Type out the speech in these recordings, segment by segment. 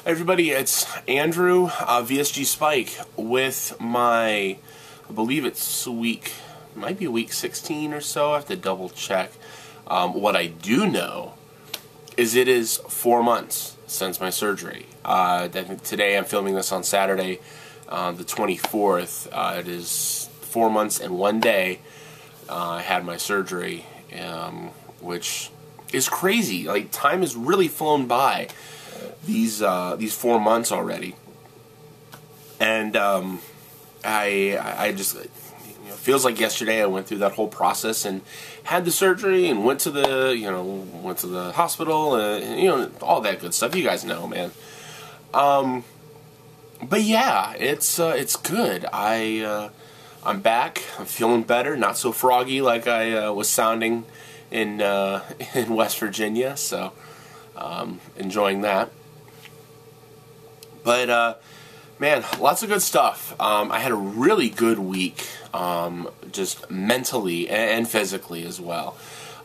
Everybody, it's Andrew, VSG Spike, with my, I believe it's might be week 16 or so. I have to double check. What I do know is it is 4 months since my surgery. Today I'm filming this on Saturday, the 24th. It is 4 months and 1 day I had my surgery, which is crazy. Like, time has really flown by these 4 months already, and I just, feels like yesterday I went through that whole process and had the surgery and went to the hospital, and all that good stuff. You guys know, man. But yeah, it's good. I'm back. I'm feeling better. Not so froggy like I was sounding in West Virginia. So enjoying that. But man, lots of good stuff. I had a really good week, just mentally and physically as well.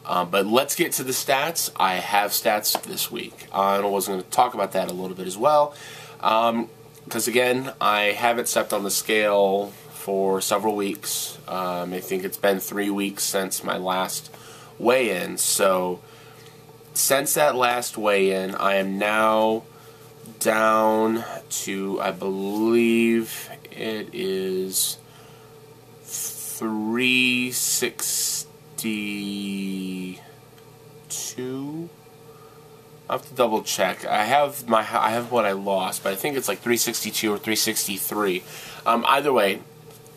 But let's get to the stats. I have stats this week. I was going to talk about that a little bit as well. Because again, I haven't stepped on the scale for several weeks. I think it's been 3 weeks since my last weigh-in. So since that last weigh-in, I am now down to, I believe it is 362. I have to double check. I have what I lost, but I think it's like 362 or 363. Either way,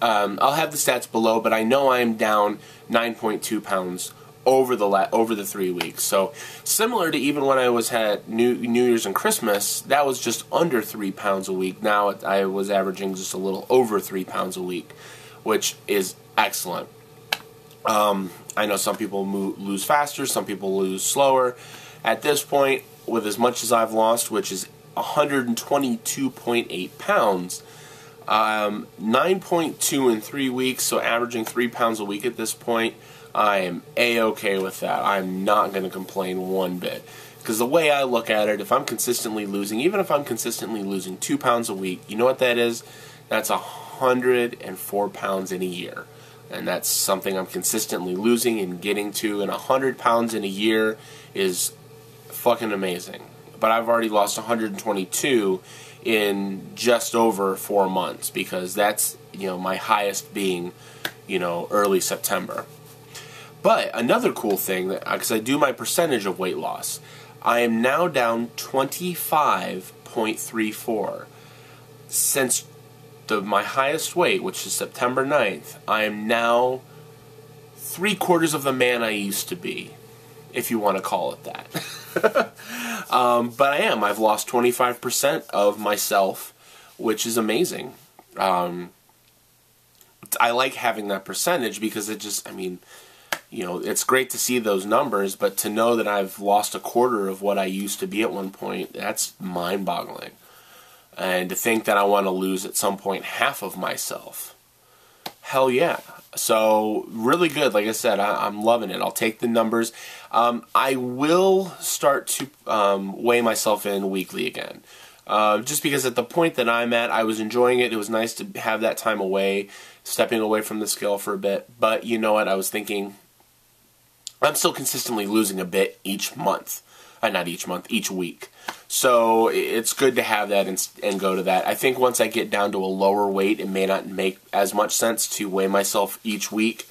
I'll have the stats below, but I know I'm down 9.2 pounds over the 3 weeks. So similar to even when I was at New Year's and Christmas, that was just under 3 pounds a week. Now I was averaging just a little over 3 pounds a week, which is excellent. I know some people lose faster, some people lose slower. At this point, with as much as I've lost, which is 122.8 pounds, 9.2 in 3 weeks, so averaging 3 pounds a week at this point, I am A-okay with that. I'm not going to complain one bit. Because the way I look at it, if I'm consistently losing, even if I'm consistently losing 2 pounds a week, you know what that is? That's 104 pounds in a year. And that's something I'm consistently losing and getting to. And 100 pounds in a year is fucking amazing. But I've already lost 122 in just over 4 months, because that's, my highest being, early September. But another cool thing, because I do my percentage of weight loss, I am now down 25.34. Since my highest weight, which is September 9th, I am now 3/4 of the man I used to be, if you want to call it that. But I am. I've lost 25% of myself, which is amazing. I like having that percentage because it just, it's great to see those numbers, but to know that I've lost 1/4 of what I used to be at one point, that's mind-boggling. And to think that I want to lose at some point half of myself. Hell yeah. So, really good. Like I said, I'm loving it. I'll take the numbers. I will start to weigh myself in weekly again. Just because at the point that I'm at, I was enjoying it. It was nice to have that time away, stepping away from the scale for a bit. But you know what? I was thinking, I'm still consistently losing a bit each month. Not each month, each week. So it's good to have that and go to that. I think once I get down to a lower weight, it may not make as much sense to weigh myself each week,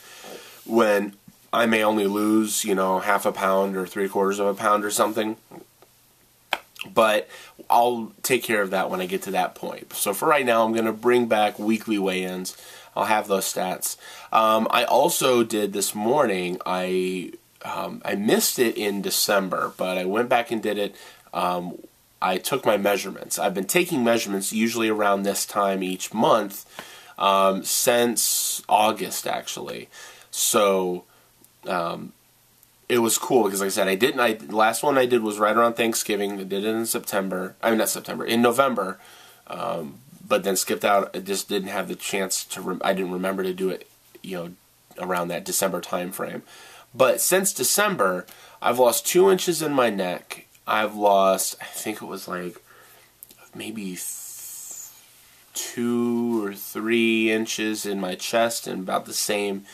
when I may only lose, half a pound or 3/4 of a pound or something. But I'll take care of that when I get to that point. So for right now, I'm going to bring back weekly weigh-ins. I'll have those stats. I also did this morning, I missed it in December, but I went back and did it. I took my measurements. I've been taking measurements usually around this time each month since August, actually. So it was cool because, like I said, last one I did was right around Thanksgiving. I did it in in November, but then skipped out. I just didn't have the chance to. I didn't remember to do it, around that December time frame. But since December, I've lost 2 inches in my neck. I've lost, I think it was like maybe 2 or 3 inches in my chest and about the same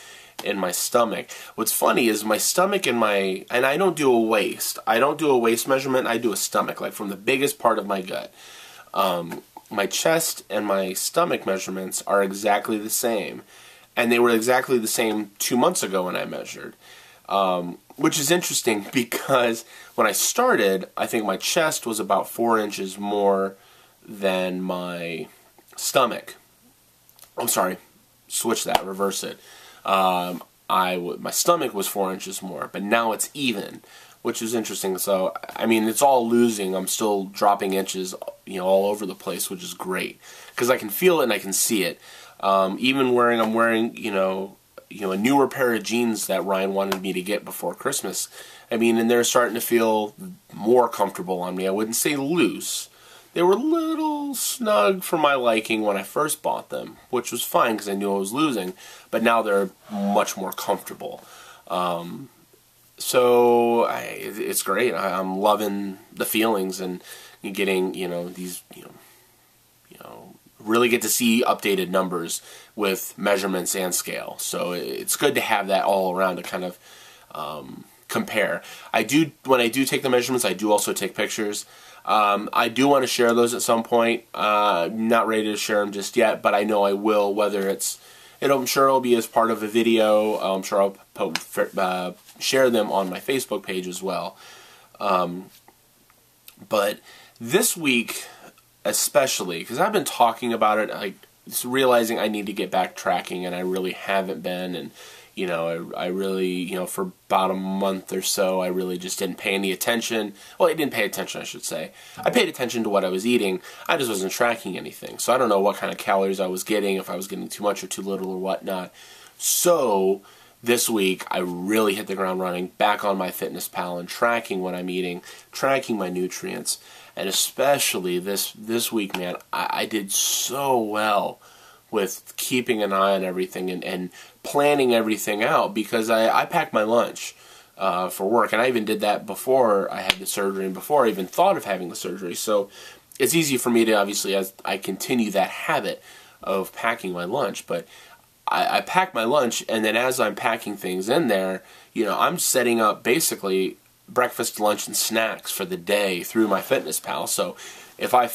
in my stomach. What's funny is my stomach and I don't do a waist. I don't do a waist measurement. I do a stomach, like from the biggest part of my gut. My chest and my stomach measurements are exactly the same. And they were exactly the same 2 months ago when I measured. Which is interesting because when I started, I think my chest was about 4 inches more than my stomach. I'm sorry, switch that, reverse it. My stomach was 4 inches more, but now it's even, which is interesting. So, I mean, it's all losing. I'm still dropping inches, all over the place, which is great because I can feel it and I can see it. Even I'm wearing, a newer pair of jeans that Ryan wanted me to get before Christmas. I mean, and they're starting to feel more comfortable on me. I wouldn't say loose. They were a little snug for my liking when I first bought them, which was fine because I knew I was losing, but now they're much more comfortable. So it's great. I'm loving the feelings and getting, these, really get to see updated numbers with measurements and scale. So it's good to have that all around to kind of compare. When I do take the measurements, I do also take pictures. I do want to share those at some point. Not ready to share them just yet, but I know I will, whether I'm sure it'll be as part of a video. I'm sure I'll share them on my Facebook page as well. But this week, especially, because I've been talking about it, just realizing I need to get back tracking, and I really haven't been, and I really, for about a month or so, I really just didn't pay any attention. Well, I didn't pay attention, I should say. I paid attention to what I was eating. I just wasn't tracking anything. So I don't know what kind of calories I was getting, if I was getting too much or too little or whatnot. So this week, I really hit the ground running, back on MyFitnessPal and tracking what I'm eating, tracking my nutrients. And especially this week, man, I did so well with keeping an eye on everything and planning everything out because I packed my lunch for work. And I even did that before I had the surgery and before I even thought of having the surgery. So it's easy for me to, obviously, as I continue that habit of packing my lunch. But I pack my lunch, and then as I'm packing things in there, I'm setting up basically breakfast, lunch, and snacks for the day through MyFitnessPal. So if I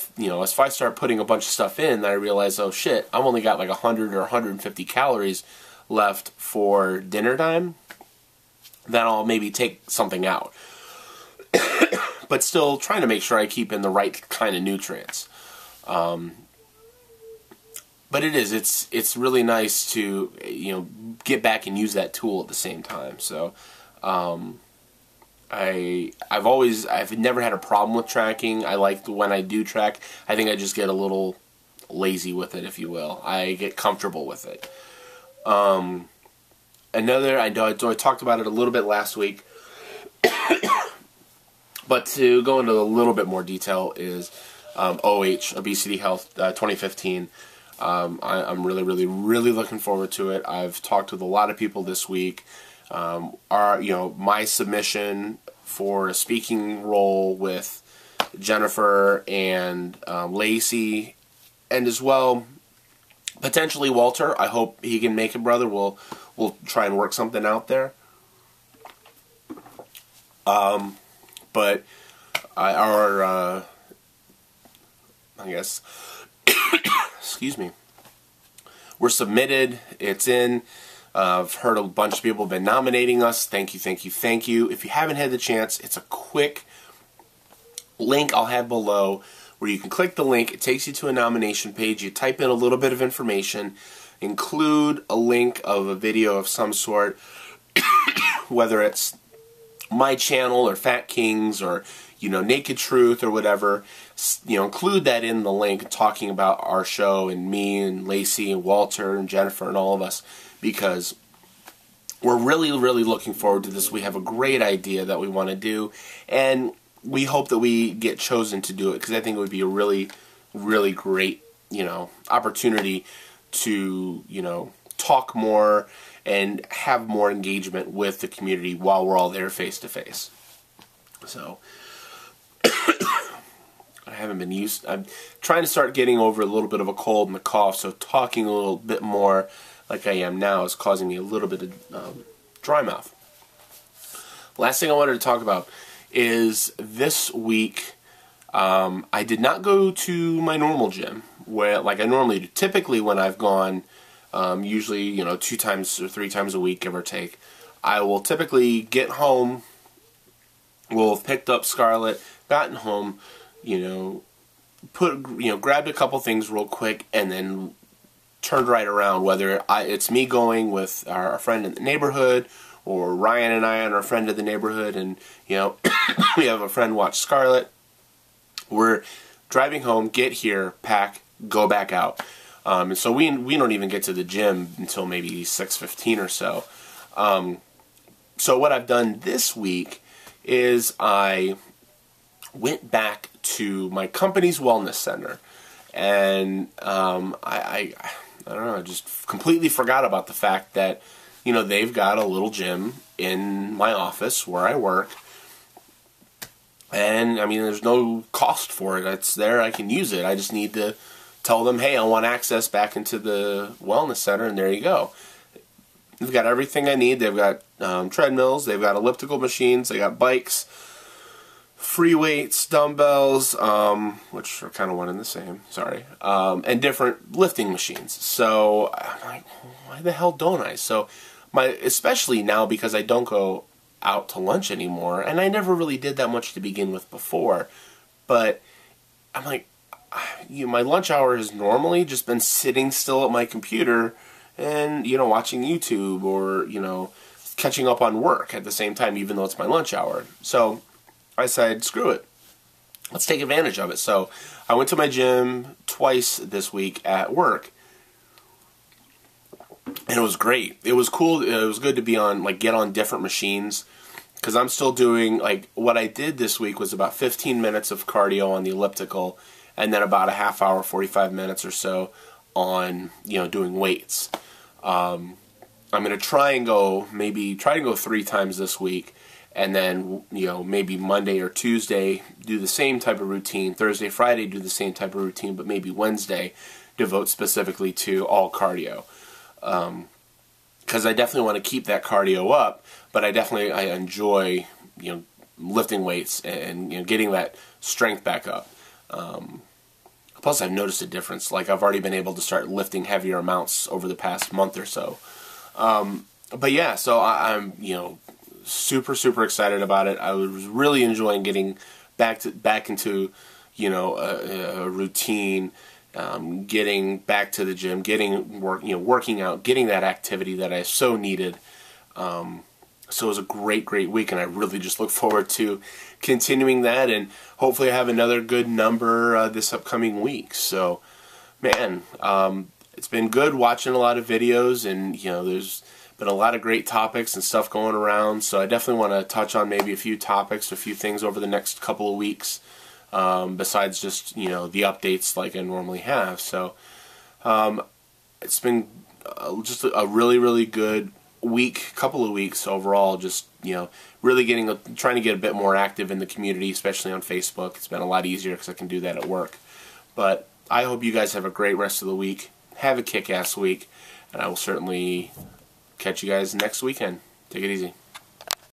start putting a bunch of stuff in, then I realize, oh shit, I've only got like 100 or 150 calories left for dinner time, then I'll maybe take something out. But still trying to make sure I keep in the right kind of nutrients. But it's really nice to, get back and use that tool at the same time. So, I've never had a problem with tracking. I like when I do track. I think I just get a little lazy with it, if you will. I get comfortable with it. I talked about it a little bit last week, but to go into a little bit more detail is Obesity Health 2015. I'm really, really, really looking forward to it. I've talked with a lot of people this week. My submission for a speaking role with Jennifer and Lacey, and as well potentially Walter. I hope he can make it, brother. We'll try and work something out there. But I guess excuse me. We're submitted. It's in. I've heard a bunch of people have been nominating us. Thank you, thank you, thank you. If you haven't had the chance, it's a quick link I'll have below where you can click the link. It takes you to a nomination page. You type in a little bit of information, include a link of a video of some sort, whether it's my channel or Fat Kings or Naked Truth or whatever. Include that in the link talking about our show and me and Lacey and Walter and Jennifer and all of us, because we're really, really looking forward to this. We have a great idea that we want to do, and we hope that we get chosen to do it, because I think it would be a really, really great, opportunity to, talk more and have more engagement with the community while we're all there face to face. So, haven't been used. I'm trying to start getting over a little bit of a cold and a cough, so talking a little bit more like I am now is causing me a little bit of dry mouth. Last thing I wanted to talk about is this week I did not go to my normal gym where like I normally do. Typically when I've gone, usually 2 times or 3 times a week, give or take, I will typically get home. We'll have picked up Scarlett, gotten home, grabbed a couple things real quick, and then turned right around. Whether it's me going with our friend in the neighborhood, or Ryan and I and our friend in the neighborhood, and we have a friend watch Scarlett. We're driving home, get here, pack, go back out, and so we don't even get to the gym until maybe 6:15 or so. So what I've done this week is I went back to my company's wellness center, and I don't know, I just completely forgot about the fact that they've got a little gym in my office where I work, and I mean there's no cost for it. It's there, I can use it. I just need to tell them, hey, I want access back into the wellness center, and there you go. They've got everything I need. They've got treadmills, they've got elliptical machines, they got bikes, free weights, dumbbells, which are kind of one and the same, sorry, and different lifting machines. So I'm like, why the hell don't I? So especially now because I don't go out to lunch anymore, and I never really did that much to begin with before, but I'm like, my lunch hour has normally just been sitting still at my computer and, watching YouTube or, catching up on work at the same time, even though it's my lunch hour. So I said, screw it. Let's take advantage of it. So I went to my gym twice this week at work, and it was great. It was cool. It was good to be on, get on different machines, because I'm still doing, what I did this week was about 15 minutes of cardio on the elliptical, and then about a half hour, 45 minutes or so on, doing weights. I'm going to try to go 3 times this week, and then, maybe Monday or Tuesday do the same type of routine. Thursday, Friday do the same type of routine, but maybe Wednesday devote specifically to all cardio. Because I definitely want to keep that cardio up, but I enjoy, lifting weights and, getting that strength back up. Plus, I've noticed a difference. I've already been able to start lifting heavier amounts over the past month or so. But yeah, so I'm, super, super excited about it. I was really enjoying getting back into, a routine, getting back to the gym, working out, getting that activity that I so needed. So it was a great, great week, and I really just look forward to continuing that, and hopefully I have another good number this upcoming week. So, man, it's been good watching a lot of videos, and there's been a lot of great topics and stuff going around. So I definitely want to touch on maybe a few topics, a few things over the next couple of weeks, besides just the updates like I normally have. So it's been just a really, really good couple of weeks overall, just really trying to get a bit more active in the community, especially on Facebook. It's been a lot easier because I can do that at work. But I hope you guys have a great rest of the week. Have a kick-ass week, and I will certainly catch you guys next weekend. Take it easy.